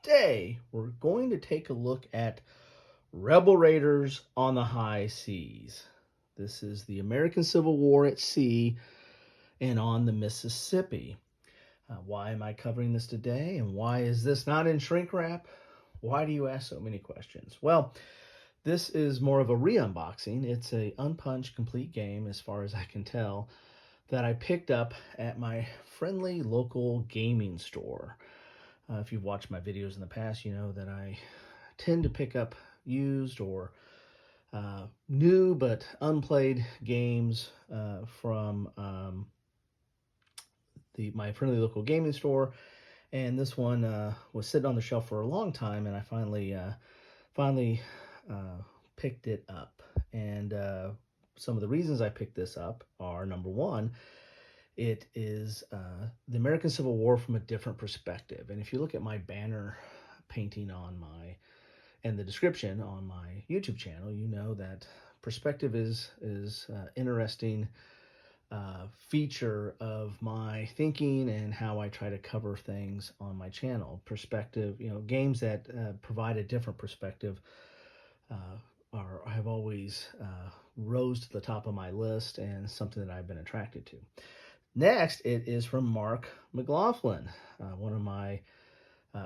today we're going to take a look at Rebel Raiders on the High Seas. This is the American Civil War at sea and on the Mississippi. Why am I covering this today, and why is this not in shrink wrap? Why do you ask so many questions? Well, this is more of a re-unboxing. It's a unpunched complete game, as far as I can tell, that I picked up at my friendly local gaming store. If you've watched my videos in the past, you know that I tend to pick up used or new but unplayed games from my friendly local gaming store. And this one was sitting on the shelf for a long time, and I finally picked it up. And some of the reasons I picked this up are, number one, it is the American Civil War from a different perspective. And if you look at my banner painting and the description on my YouTube channel, you know that perspective is interesting feature of my thinking and how I try to cover things on my channel. Perspective, games that provide a different perspective have always rose to the top of my list and something that I've been attracted to. Next, it is from Mark McLaughlin, one of my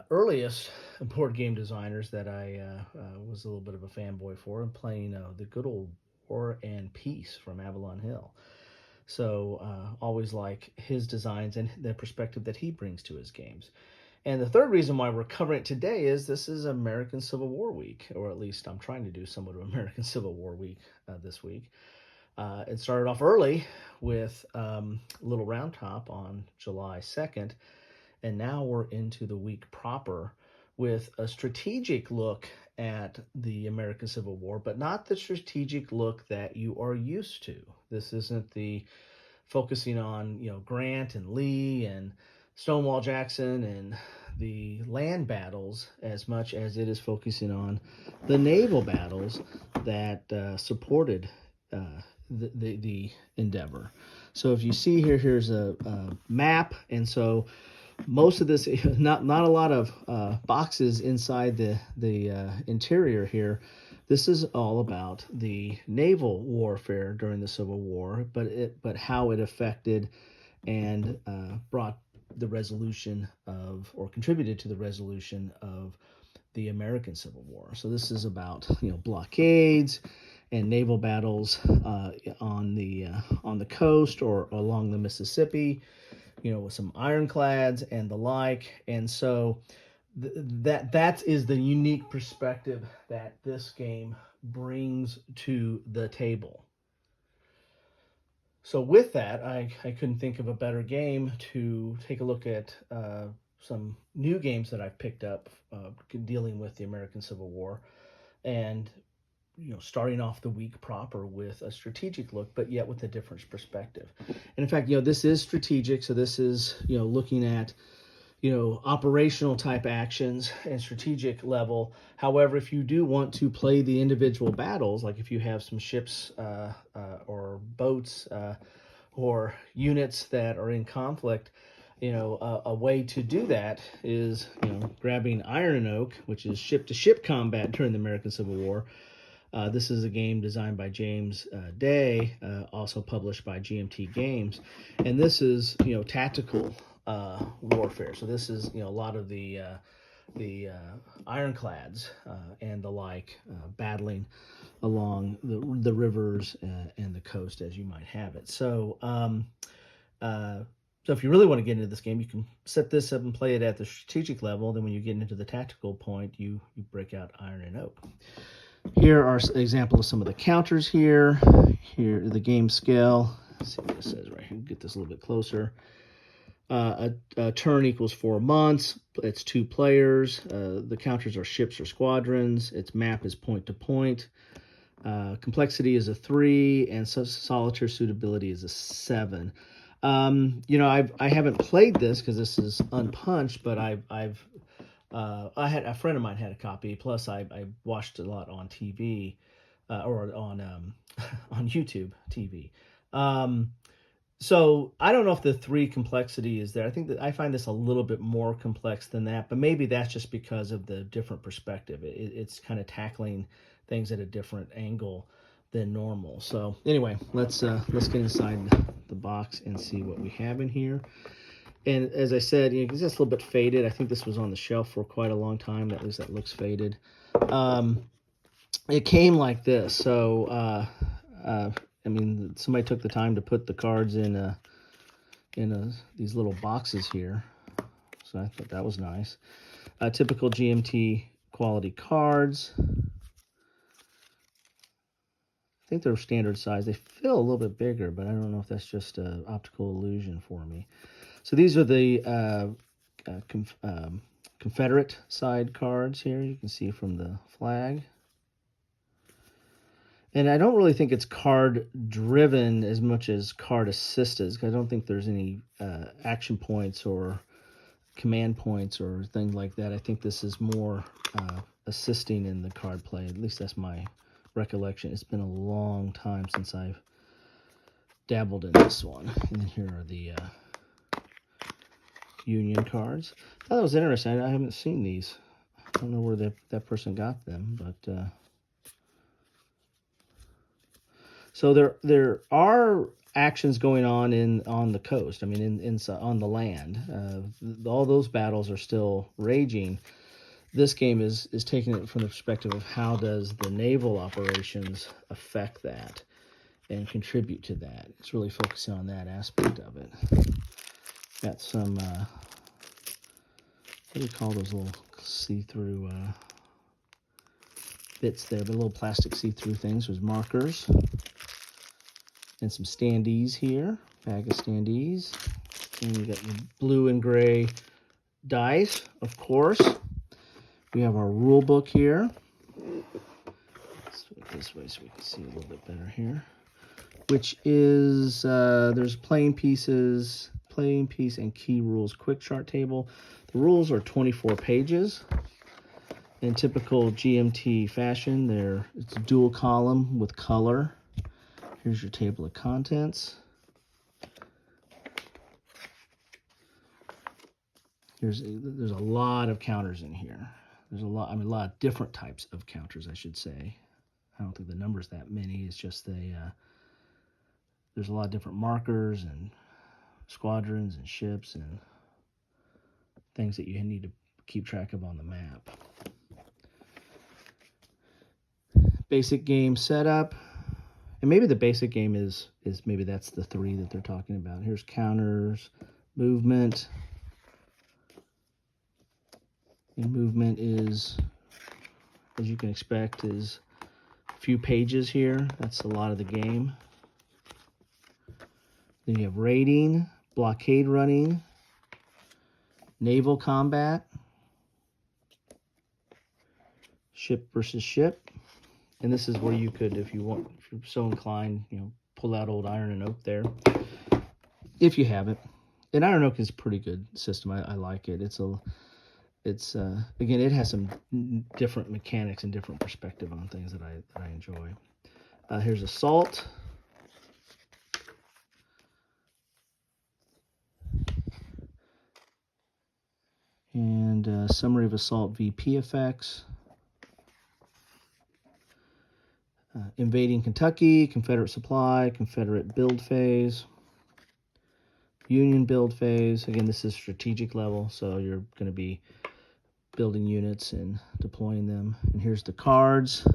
earliest board game designers that I was a little bit of a fanboy for, and playing the good old War and Peace from Avalon Hill. So always like his designs and the perspective that he brings to his games. And the third reason why we're covering it today is this is American Civil War Week, or at least I'm trying to do somewhat of American Civil War Week this week. It started off early with Little Round Top on July 2nd, and now we're into the week proper with a strategic look at the American Civil War, but not the strategic look that you are used to. This isn't the focusing on Grant and Lee and Stonewall Jackson and the land battles as much as it is focusing on the naval battles that supported the endeavor. So if you see here, here's a map, and so most of this, not a lot of boxes inside the interior here. This is all about the naval warfare during the Civil War, but how it affected and brought the resolution of, or contributed to the resolution of, the American Civil War. So this is about blockades and naval battles on the coast or along the Mississippi, with some ironclads and the like. And so that is the unique perspective that this game brings to the table. So with that, I couldn't think of a better game to take a look at some new games that I've picked up dealing with the American Civil War, and starting off the week proper with a strategic look, but yet with a different perspective. And in fact, this is strategic. So this is, looking at, operational type actions and strategic level. However, if you do want to play the individual battles, like if you have some ships or boats or units that are in conflict, a way to do that is, grabbing Iron and Oak, which is ship-to-ship combat during the American Civil War. This is a game designed by James Day, also published by GMT Games, and this is tactical warfare. So this is a lot of the ironclads and the like battling along the rivers and the coast as you might have it. So so if you really want to get into this game, you can set this up and play it at the strategic level. Then when you get into the tactical point, you break out Iron and Oak. Here are an example of some of the counters here. Here, the game scale. Let's see what it says right here. Get this a little bit closer. A turn equals 4 months. It's 2 players. The counters are ships or squadrons. Its map is point to point. Complexity is a 3, and solitaire suitability is a 7. I haven't played this because this is unpunched, but I had a friend of mine had a copy. Plus, I watched a lot on TV or on YouTube TV. So I don't know if the 3 complexity is there. I think that I find this a little bit more complex than that, but maybe that's just because of the different perspective. It's kind of tackling things at a different angle than normal. So anyway, let's get inside the box and see what we have in here. And as I said, it's just a little bit faded. I think this was on the shelf for quite a long time. At least that looks faded. It came like this. So I mean, somebody took the time to put the cards in these little boxes here. So I thought that was nice. Typical GMT quality cards. I think they're standard size. They feel a little bit bigger, but I don't know if that's just an optical illusion for me. So these are the Confederate side cards here. You can see from the flag. And I don't really think it's card driven as much as card assisted, because I don't think there's any action points or command points or things like that. I think this is more assisting in the card play. At least that's my recollection. It's been a long time since I've dabbled in this one. And then here are the Union cards. I thought that was interesting. I haven't seen these. I don't know where that person got them, but so there are actions going on the coast. I mean, on the land. All those battles are still raging. This game is taking it from the perspective of how does the naval operations affect that and contribute to that. It's really focusing on that aspect of it. Got some, what do you call those little see-through bits there, but little plastic see-through things with markers. And some standees here, bag of standees. And you got your blue and gray dice, of course. We have our rule book here. Let's do it this way so we can see a little bit better here. Which is, there's playing piece and key rules quick chart table. The rules are 24 pages. In typical GMT fashion, it's dual column with color. Here's your table of contents. There's a lot of counters in here. There's a lot of different types of counters, I should say. I don't think the number's that many. It's just there's a lot of different markers and squadrons and ships and things that you need to keep track of on the map. Basic game setup. And maybe the basic game is maybe that's the 3 that they're talking about. Here's counters, movement. And movement is, as you can expect, is a few pages here. That's a lot of the game. Then you have raiding, blockade running, naval combat, ship versus ship. And this is where you could, if you're so inclined, pull out old Iron and Oak there, if you have it. And Iron Oak is a pretty good system. I like it. It's again, it has some different mechanics and different perspective on things that I enjoy. Here's Assault. And summary of Assault VP effects. Invading Kentucky, Confederate supply, Confederate build phase, Union build phase. Again, this is strategic level, so you're going to be building units and deploying them. And here's the cards,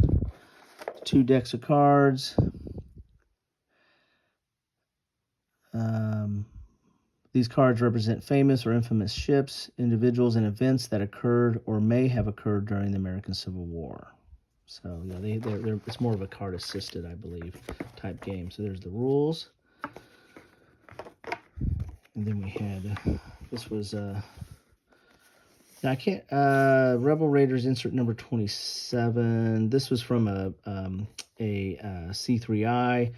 2 decks of cards. These cards represent famous or infamous ships, individuals, and events that occurred or may have occurred during the American Civil War. So yeah, it's more of a card assisted, I believe, type game. So there's the rules. And then we had, this was, now I can't, Rebel Raiders insert number 27. This was from a C3I.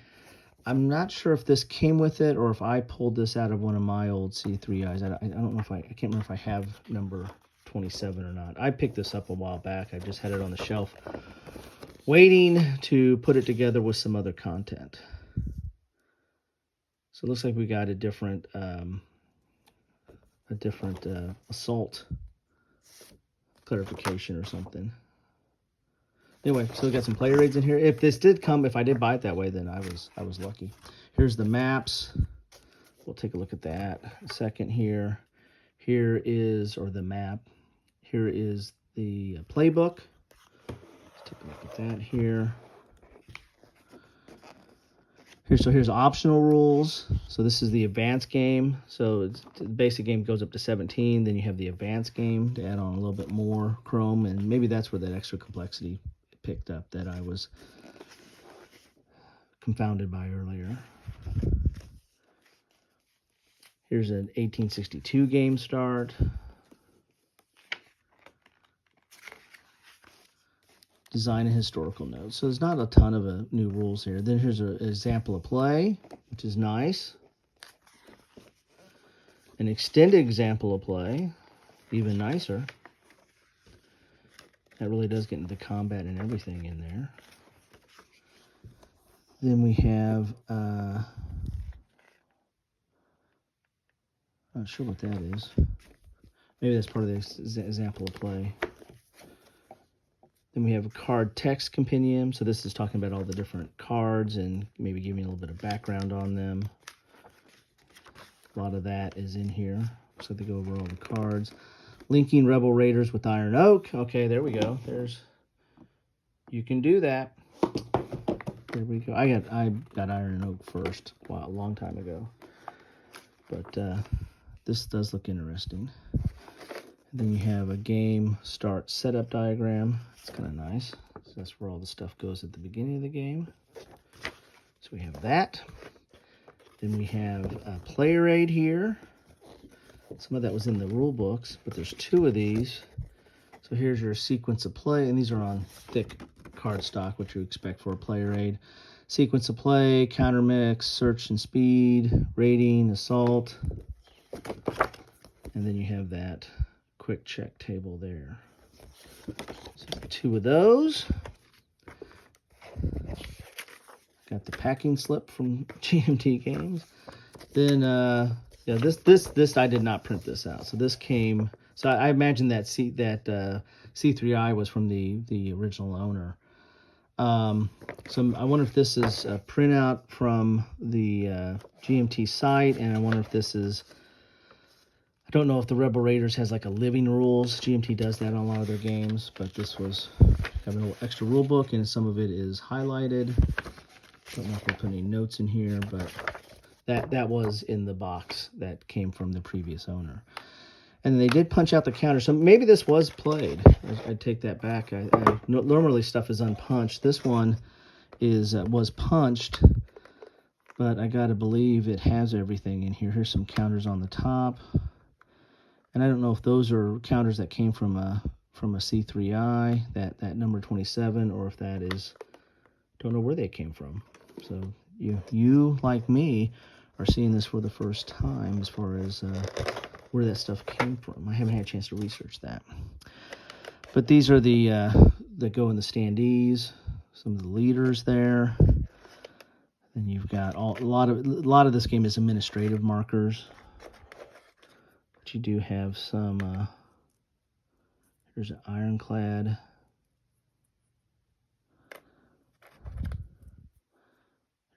I'm not sure if this came with it or if I pulled this out of one of my old C3Is. I don't know if I can't remember if I have number 27 or not. I picked this up a while back. I just had it on the shelf waiting to put it together with some other content. So it looks like we got a different assault clarification or something. Anyway, so we got some player aids in here. If this did come, if I did buy it that way, then I was lucky. Here's the maps. We'll take a look at that a second here. Here is, or the map. Here is the playbook. Let's take a look at that here. Here's optional rules. So this is the advanced game. So the basic game goes up to 17. Then you have the advanced game to add on a little bit more chrome, and maybe that's where that extra complexity picked up that I was confounded by earlier. Here's an 1862 game start. Design and historical notes. So there's not a ton of new rules here. Then here's an example of play, which is nice. An extended example of play, even nicer. That really does get into the combat and everything in there. Then we have, not sure what that is. Maybe that's part of the example of play. Then we have a card text compendium. So this is talking about all the different cards and maybe giving a little bit of background on them. A lot of that is in here. So they go over all the cards. Linking Rebel Raiders with Iron Oak. Okay, there we go. You can do that. There we go. I got Iron Oak first, wow, a long time ago. But this does look interesting. And then you have a game start setup diagram. It's kind of nice. So that's where all the stuff goes at the beginning of the game. So we have that. Then we have a player aid here. Some of that was in the rule books, but there's two of these. So here's your sequence of play, and these are on thick cardstock, which you expect for a player aid. Sequence of play, counter mix, search and speed, rating, assault. And then you have that quick check table there. So two of those. Got the packing slip from GMT Games. Then yeah, this I did not print this out. So this came. So I imagine that C3I was from the original owner. So I wonder if this is a printout from the GMT site, and I wonder if this is. I don't know if the Rebel Raiders has like a living rules. GMT does that on a lot of their games, but this was got a little extra rule book, and some of it is highlighted. Don't know if they put any notes in here, but that was in the box that came from the previous owner. And they did punch out the counter, so maybe this was played. I take that back. Normally stuff is unpunched. This one was punched, but I gotta believe it has everything in here. Here's some counters on the top. And I don't know if those are counters that came from a C3I, that number 27, or if that is, don't know where they came from. So you like me are seeing this for the first time as far as where that stuff came from. I haven't had a chance to research that. But these are the that go in the standees, some of the leaders there. Then you've got a lot of this game is administrative markers. But you do have some here's an ironclad.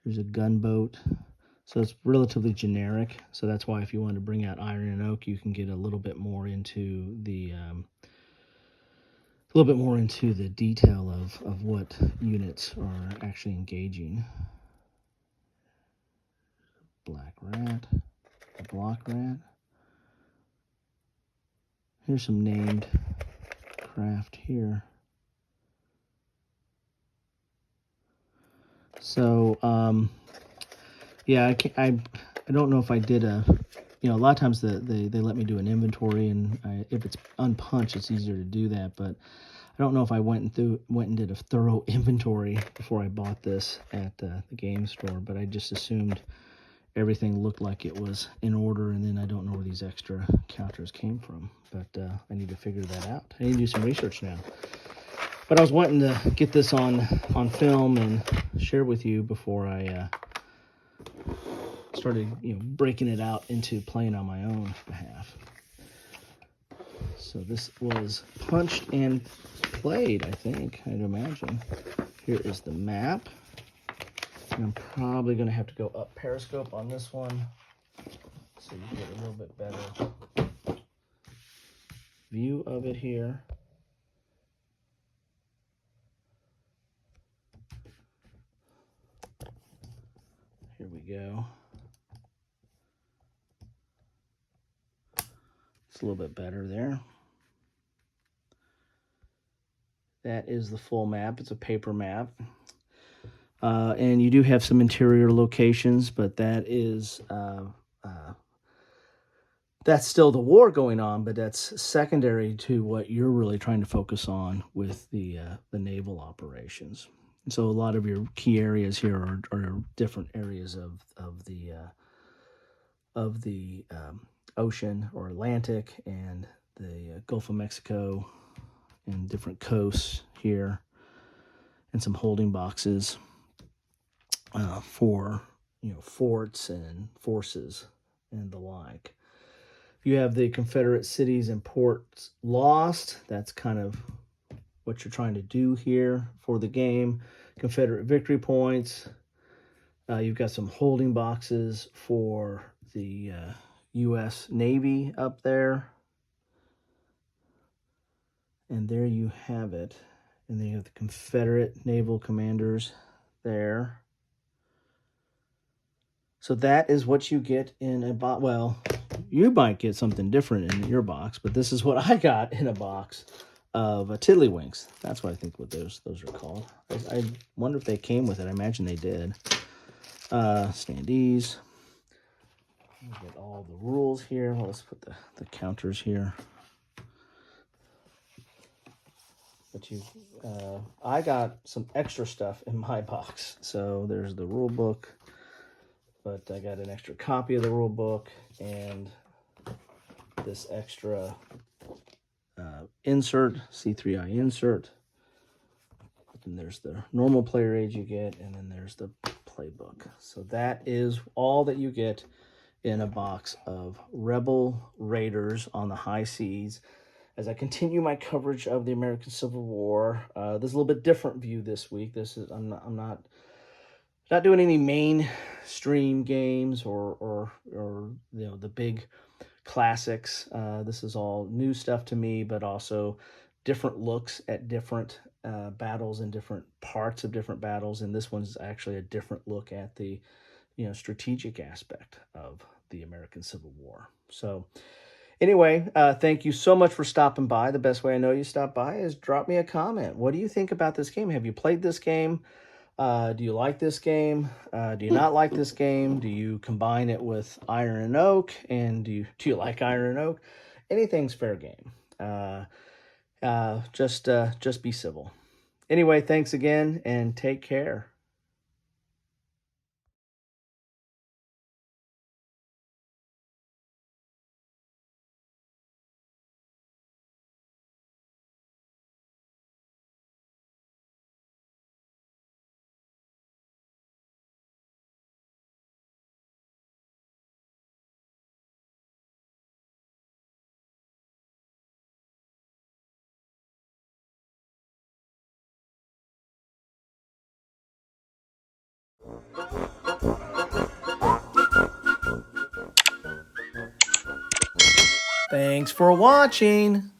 Here's a gunboat. So it's relatively generic. So that's why if you want to bring out Iron and Oak, you can get a little bit more into the detail of what units are actually engaging. Black rat, a block rat. Here's some named craft here. So yeah, I don't know if I did a lot of times they let me do an inventory, and if it's unpunched, it's easier to do that. But I don't know if I went and did a thorough inventory before I bought this at the game store. But I just assumed everything looked like it was in order, and then I don't know where these extra counters came from. But I need to figure that out. I need to do some research now. But I was wanting to get this on film and share with you before I started, breaking it out into playing on my own behalf. So this was punched and played, I think, I'd imagine. Here is the map. And I'm probably going to have to go up Periscope on this one so you get a little bit better view of it here. Here we go. It's a little bit better there. That is the full map. It's a paper map. And you do have some interior locations, but that is that's still the war going on, but that's secondary to what you're really trying to focus on with the naval operations. And so a lot of your key areas here are different areas of the ocean or Atlantic and the Gulf of Mexico and different coasts here, and some holding boxes for forts and forces and the like. You have the Confederate cities and ports lost. That's kind of what you're trying to do here for the game. Confederate victory points. You've got some holding boxes for the U.S. Navy up there. And there you have it. And then you have the Confederate naval commanders there. So that is what you get in a box. Well, you might get something different in your box, but this is what I got in a box of tiddlywinks. That's what I think what those are called. I wonder if they came with it. I imagine they did. Standees. Get all the rules here. Well, let's put the counters here. But I got some extra stuff in my box. So there's the rule book, but I got an extra copy of the rule book and this extra insert, C3I insert. And there's the normal player aid you get, and then there's the playbook. So that is all that you get in a box of Rebel Raiders on the High Seas. As I continue my coverage of the American Civil War, there's a little bit different view this week. I'm not doing any mainstream games or the big classics. This is all new stuff to me, but also different looks at different battles and different parts of different battles. And this one's actually a different look at the strategic aspect of the American Civil War. So anyway, thank you so much for stopping by. The best way I know you stop by is drop me a comment. What do you think about this game? Have you played this game? Do you like this game? Do you not like this game? Do you combine it with Iron and Oak? And do you like Iron and Oak? Anything's fair game. Just be civil. Anyway, thanks again and take care. Thanks for watching.